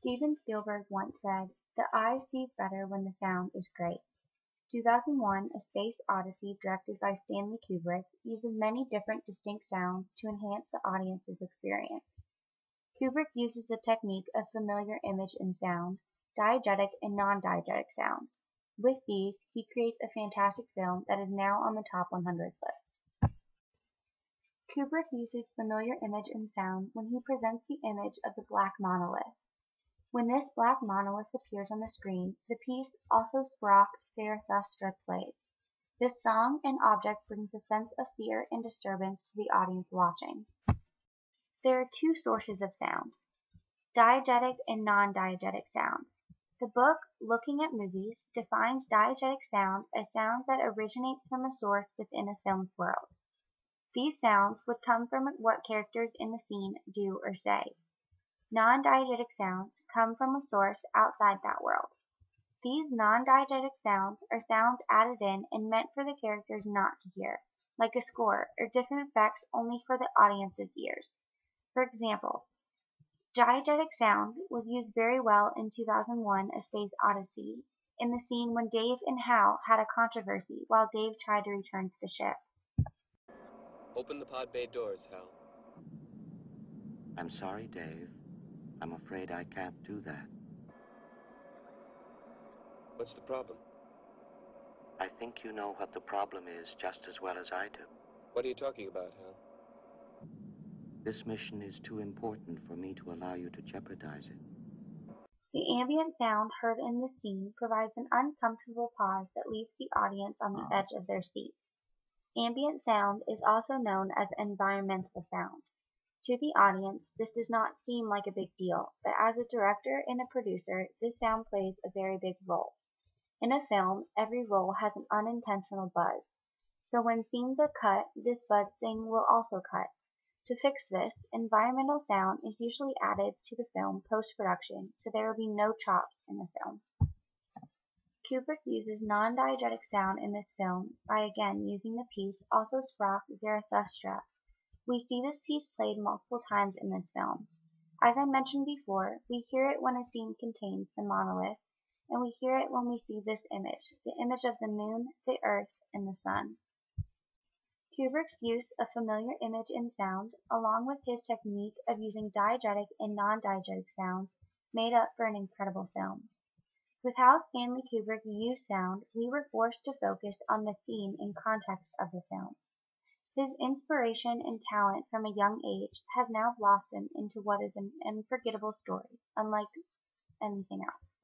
Steven Spielberg once said, "The eye sees better when the sound is great." 2001: A Space Odyssey, directed by Stanley Kubrick, uses many different distinct sounds to enhance the audience's experience. Kubrick uses the technique of familiar image and sound, diegetic and non-diegetic sounds. With these, he creates a fantastic film that is now on the top 100 list. Kubrick uses familiar image and sound when he presents the image of the black monolith. When this black monolith appears on the screen, the piece Also sprach Zarathustra plays. This song and object brings a sense of fear and disturbance to the audience watching. There are two sources of sound: diegetic and non-diegetic sound. The book Looking at Movies defines diegetic sound as sounds that originates from a source within a film's world. These sounds would come from what characters in the scene do or say. Non-diegetic sounds come from a source outside that world. These non-diegetic sounds are sounds added in and meant for the characters not to hear, like a score or different effects only for the audience's ears. For example, diegetic sound was used very well in 2001: A Space Odyssey in the scene when Dave and Hal had a controversy while Dave tried to return to the ship. Open the pod bay doors, Hal. I'm sorry, Dave. I'm afraid I can't do that. What's the problem? I think you know what the problem is just as well as I do. What are you talking about, Hal? This mission is too important for me to allow you to jeopardize it. The ambient sound heard in this scene provides an uncomfortable pause that leaves the audience on the edge of their seats. Ambient sound is also known as environmental sound. To the audience, this does not seem like a big deal, but as a director and a producer, this sound plays a very big role. In a film, every roll has an unintentional buzz. So when scenes are cut, this buzzing will also cut. To fix this, environmental sound is usually added to the film post-production, so there will be no chops in the film. Kubrick uses non-diegetic sound in this film by again using the piece Also sprach Zarathustra. We see this piece played multiple times in this film. As I mentioned before, we hear it when a scene contains the monolith, and we hear it when we see this image, the image of the moon, the earth, and the sun. Kubrick's use of familiar image and sound, along with his technique of using diegetic and non-diegetic sounds, made up for an incredible film. With how Stanley Kubrick used sound, we were forced to focus on the theme and context of the film. His inspiration and talent from a young age has now blossomed into what is an unforgettable story, unlike anything else.